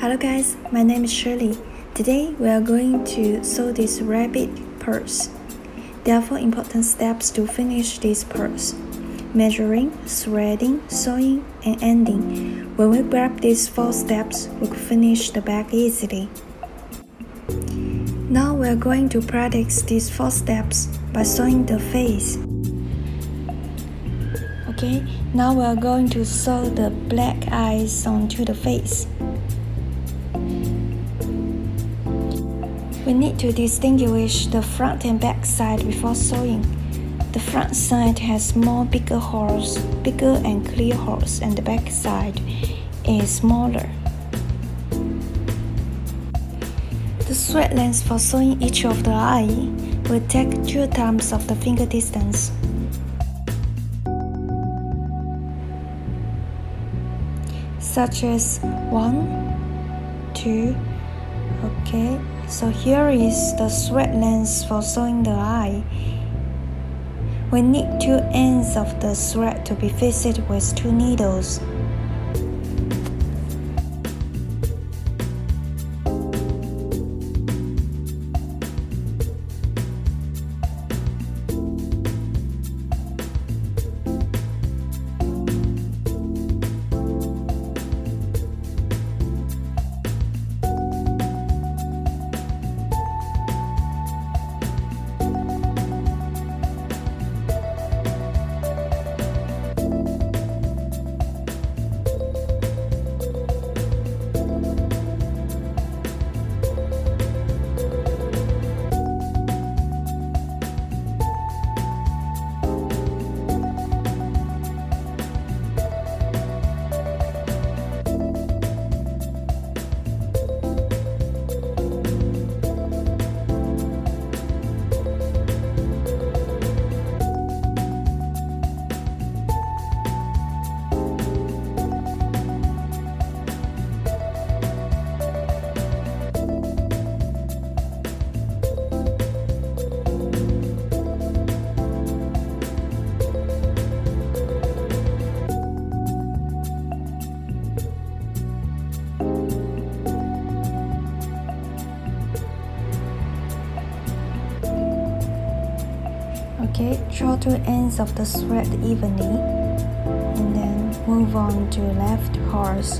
Hello guys, my name is Shirley. Today we are going to sew this rabbit purse. There are 4 important steps to finish this purse: measuring, threading, sewing, and ending. When we grab these 4 steps, we could finish the bag easily. Now we are going to practice these 4 steps by sewing the face. Okay, now we are going to sew the black eyes onto the face. We need to distinguish the front and back side before sewing. The front side has bigger and clear holes, and the back side is smaller. The thread length for sewing each of the eye will take 2 times of the finger distance. Such as 1, 2, okay, so here is the thread length for sewing the eye. We need 2 ends of the thread to be fixed with 2 needles. Okay, draw 2 ends of the thread evenly, and then move on to left horse.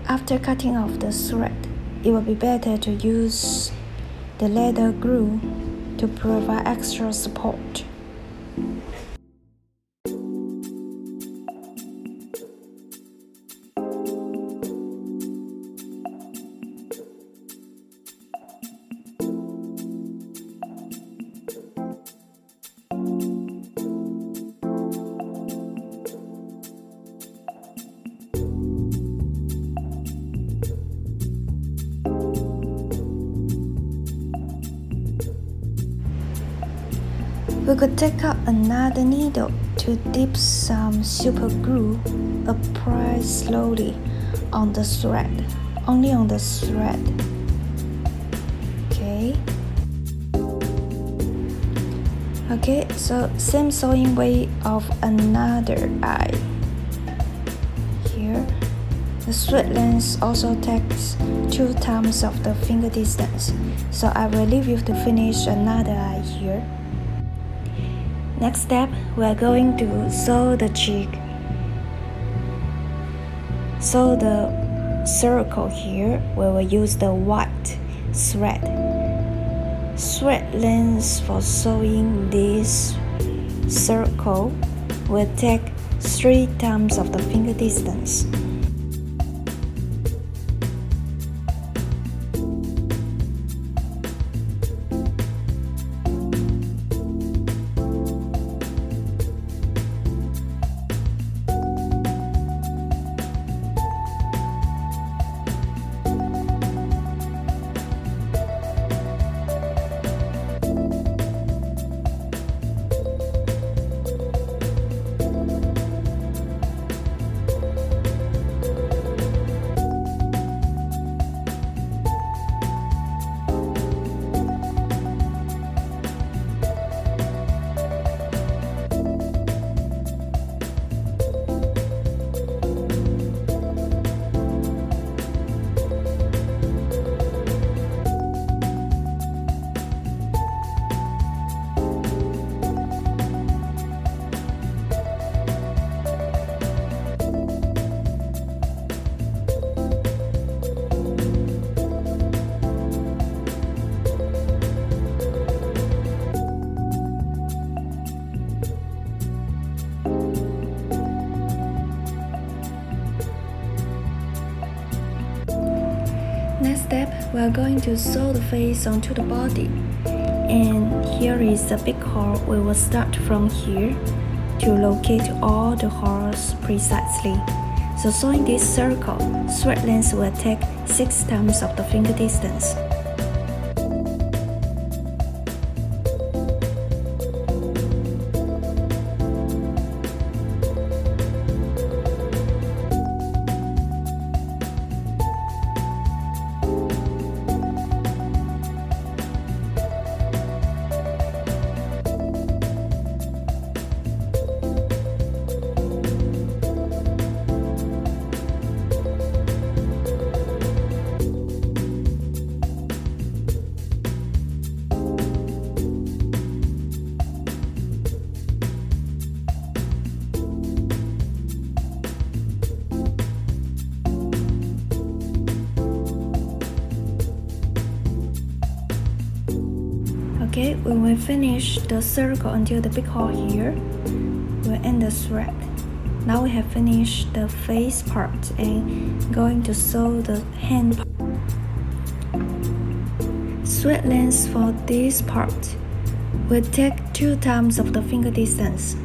After cutting off the thread, it will be better to use the leather glue to provide extra support. We could take out another needle to dip some super glue, apply slowly on the thread, only on the thread. Okay. Okay, so same sewing way of another eye. Here, the straight length also takes 2 times of the finger distance, so I will leave you to finish another eye here. Next step, we are going to sew the cheek. Sew the circle here. We will use the white thread. Thread length for sewing this circle will take 3 times of the finger distance. Next step, we are going to sew the face onto the body. And here is the big hole. We will start from here to locate all the holes precisely. So sewing this circle, thread length will take 6 times of the finger distance. Okay, when we finish the circle until the big hole here, we'll end the thread. Now we have finished the face part and going to sew the hand part. Thread length for this part will take 2 times of the finger distance.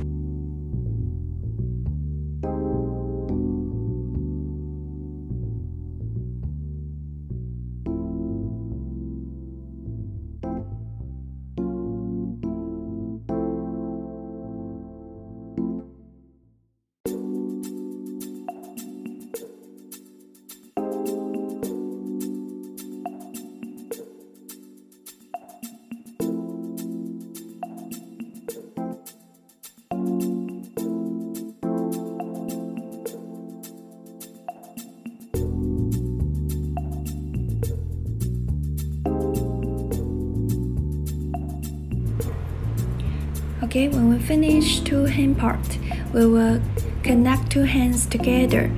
Okay, when we finish 2 hand parts, we will connect 2 hands together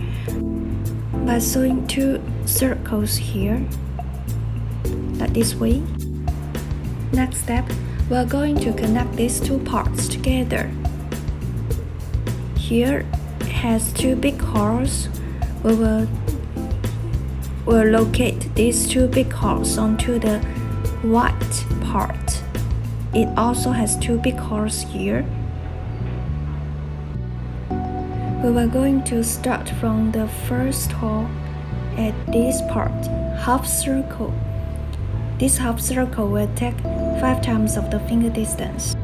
by sewing 2 circles here, like this way. Next step, we are going to connect these 2 parts together. Here has 2 big holes. We will locate these 2 big holes onto the white part. It also has 2 big holes here. We were going to start from the first hole at this part, half circle. This half circle will take 5 times of the finger distance.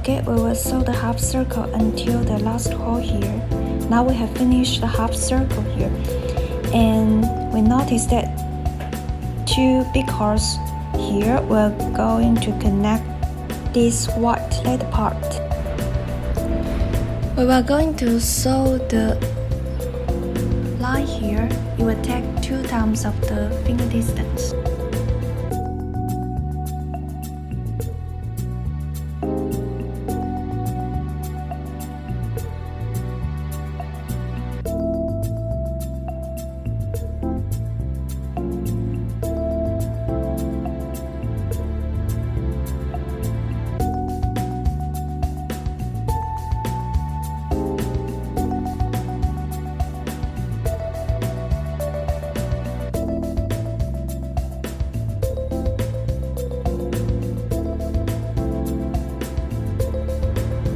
Okay, we will sew the half circle until the last hole here. Now we have finished the half circle here, and we notice that two big holes here. We're going to connect this white leather part. We are going to sew the line here. It will take 2 times of the finger distance.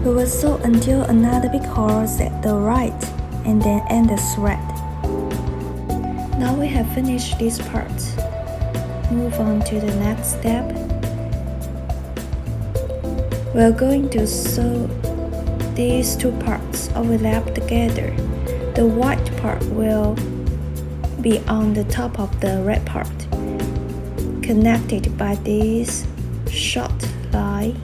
We will sew until another big hole at the right and then end the thread. Now we have finished this part. Move on to the next step. We are going to sew these two parts overlap together. The white part will be on the top of the red part, connected by this short line.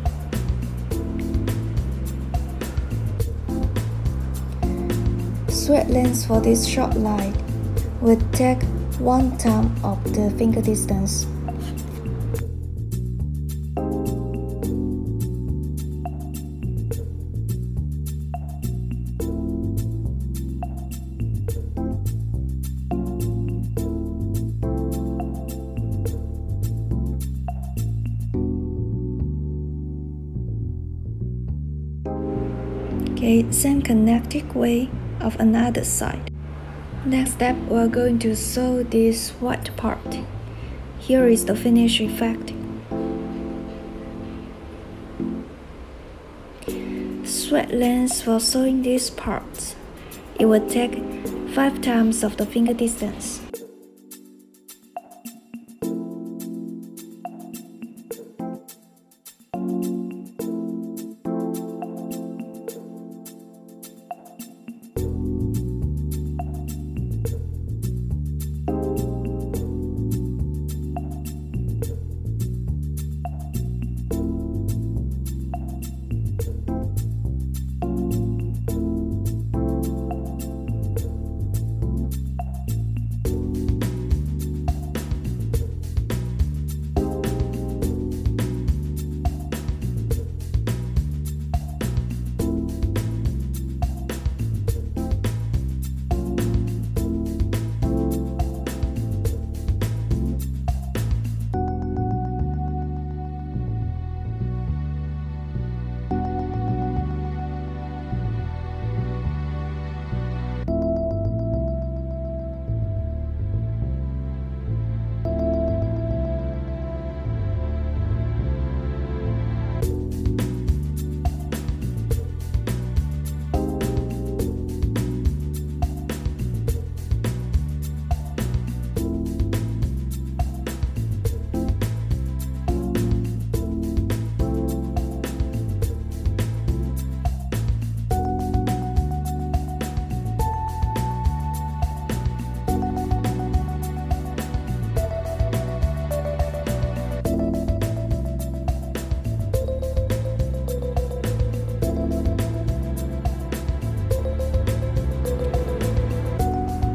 Thread length for this short line will take 1 time of the finger distance. Okay, same connected way of another side. Next step, we are going to sew this white part. Here is the finished effect. Thread length for sewing this part. It will take 5 times of the finger distance.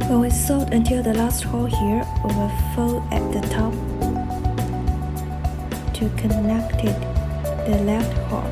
When we sewed until the last hole here, we will fold at the top to connect it the left hole.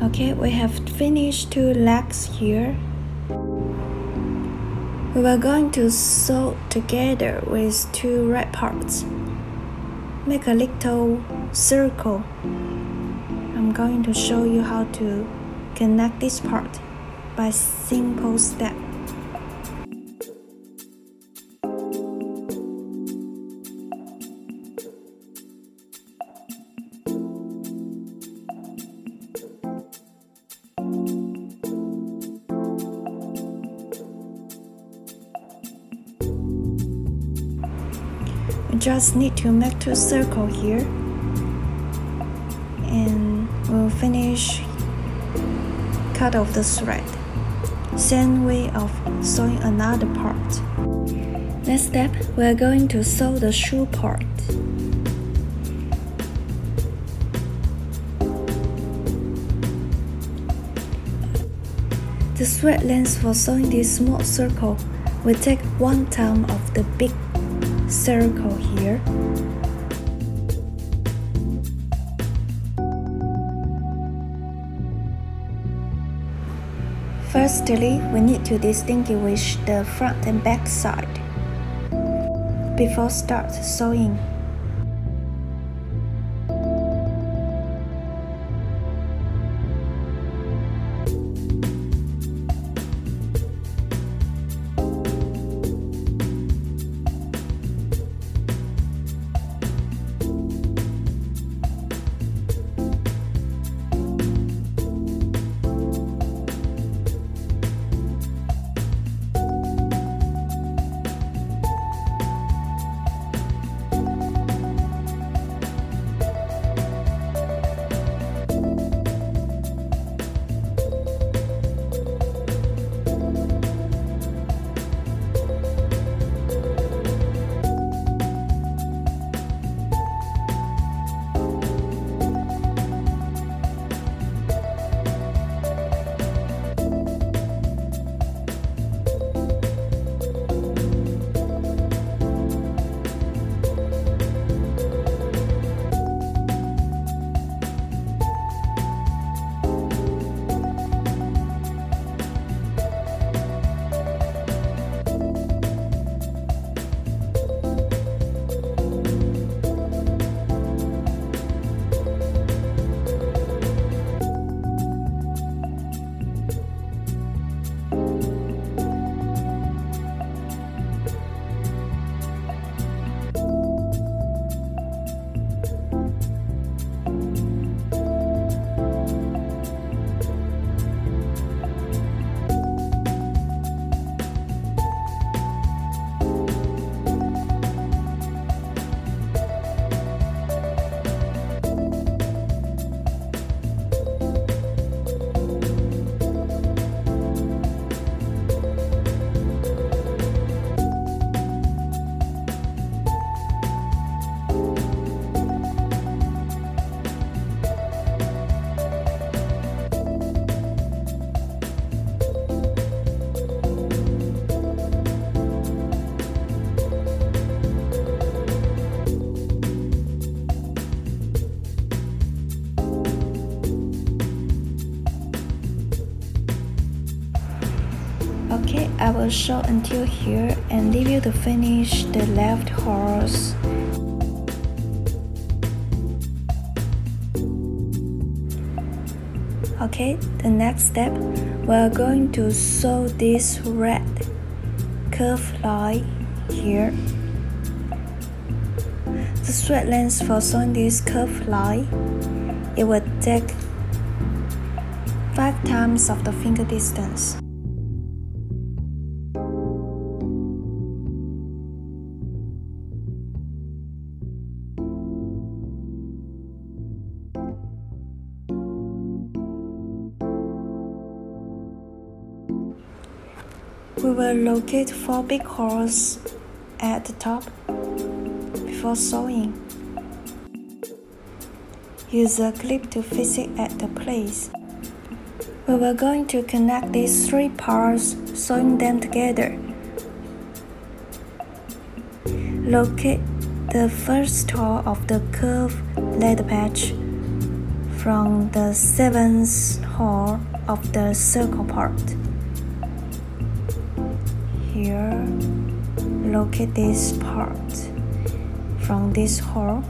Okay, we have finished 2 legs here. We are going to sew together with 2 red parts. Make a little circle. I'm going to show you how to connect this part by simple step. We just need to make 2 circles here, and we'll finish cut off the thread. Same way of sewing another part. Next step, we are going to sew the shoe part. The thread length for sewing this small circle will take 1/10 of the big circle here. Firstly, we need to distinguish the front and back side before start sewing. Okay, I will sew until here and leave you to finish the left horse. Okay, the next step, we are going to sew this red curved line here. The thread length for sewing this curved line, it will take 5 times of the finger distance. We will locate 4 big holes at the top before sewing. Use a clip to fix it at the place. We were going to connect these 3 parts, sewing them together. Locate the first hole of the curved leather patch from the 7th hole of the circle part. Here, locate this part from this hole.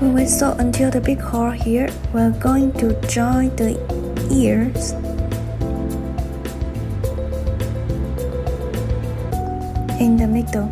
When we sew until the big hole here, we're going to join the ears in the middle.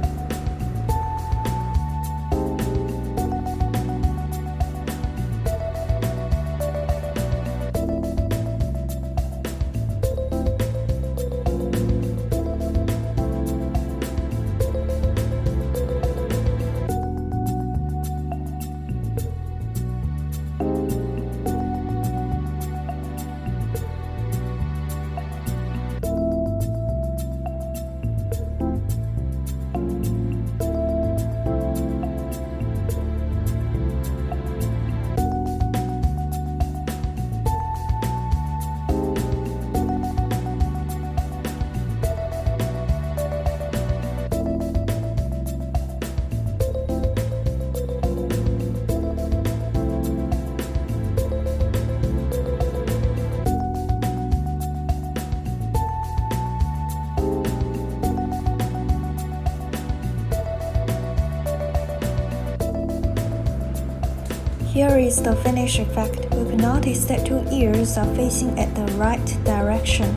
Here is the finished effect. We can notice that two ears are facing at the right direction.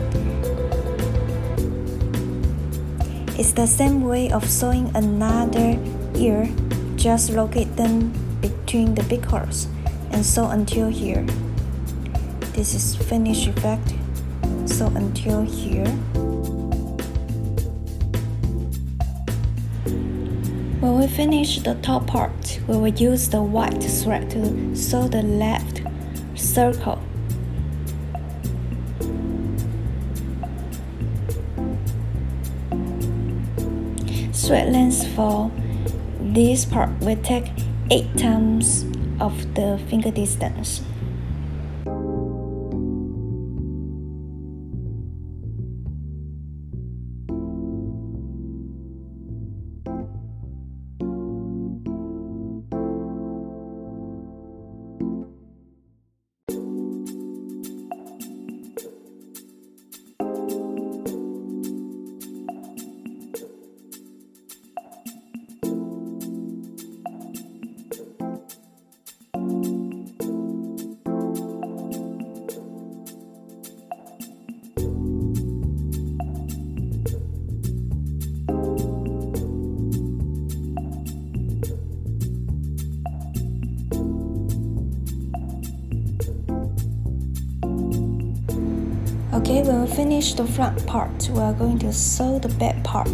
It's the same way of sewing another ear, just locate them between the big holes and sew until here. This is finished effect, sew until here. When we finish the top part, we will use the white thread to sew the left circle. Thread length for this part will take 8 times of the finger distance. Okay, when we finish the front part, we are going to sew the back part.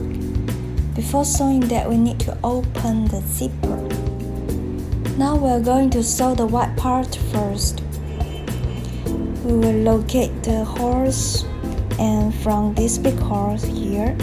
Before sewing that, we need to open the zipper. Now we are going to sew the white part first. We will locate the holes, and from this big hole here,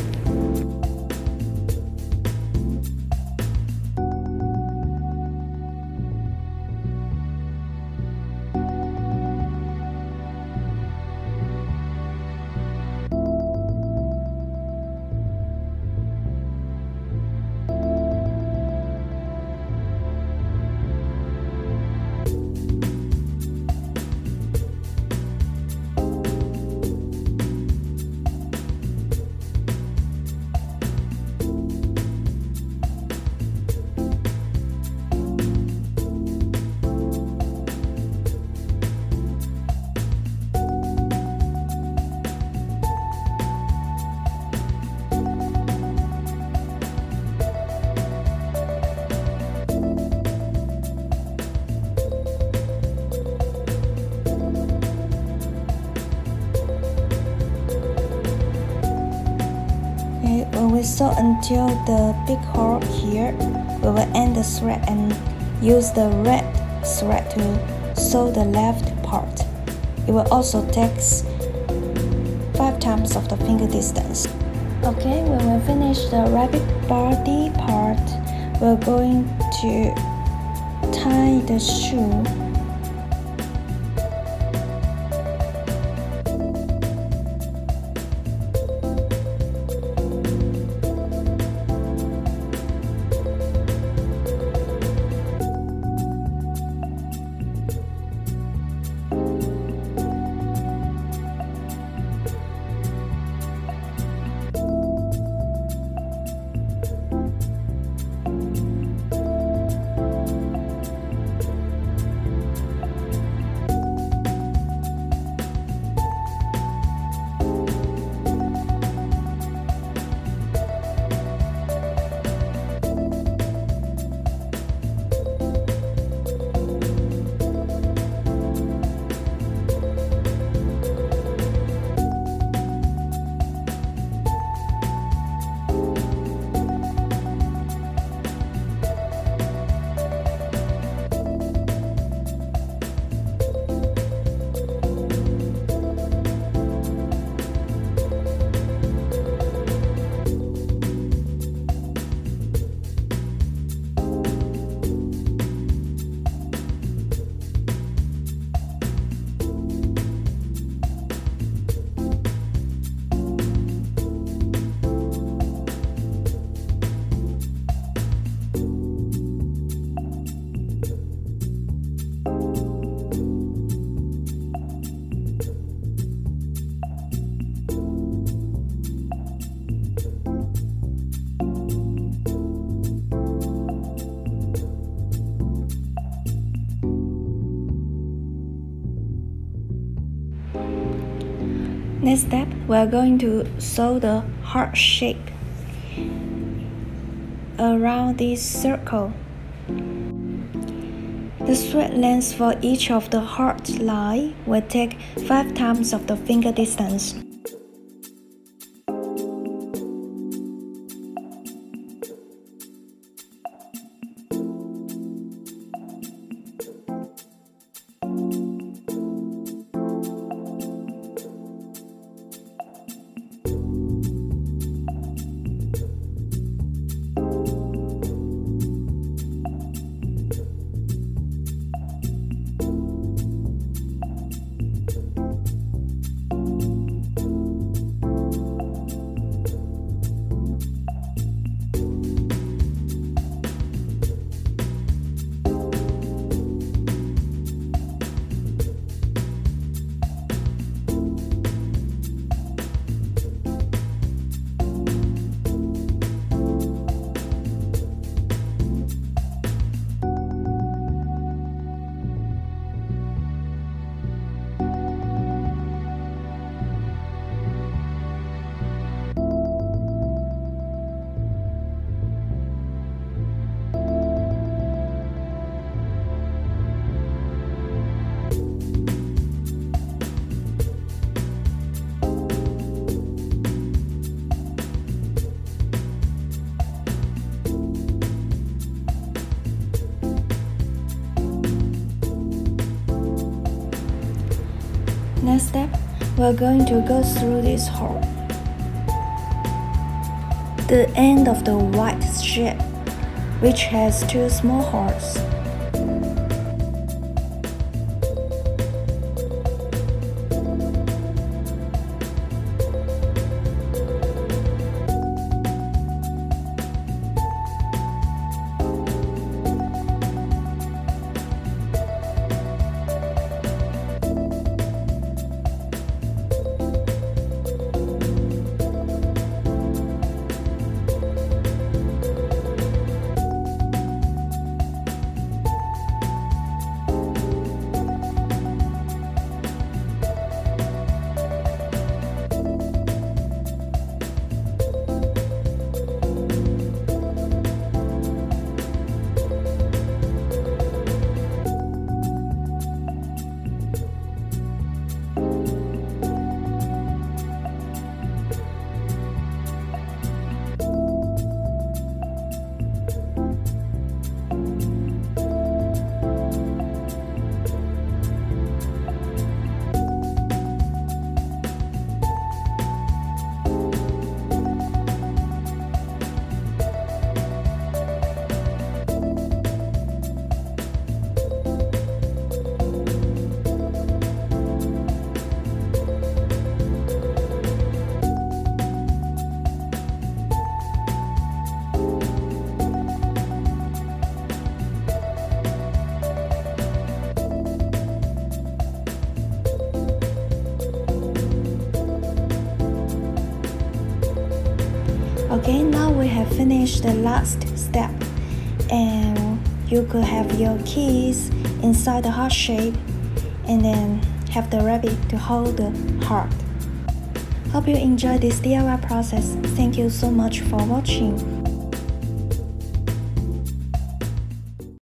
Sew until the big hole here. We will end the thread and use the red thread to sew the left part. It will also take 5 times of the finger distance. Okay, when we finish the rabbit body part, we're going to tie the shoe. Next step, we are going to sew the heart shape around this circle. The thread length for each of the heart line will take 5 times of the finger distance. Next step, we're going to go through this hole. The end of the white strip, which has 2 small holes. Okay, now we have finished the last step, and you could have your keys inside the heart shape and then have the rabbit to hold the heart. Hope you enjoyed this DIY process. Thank you so much for watching.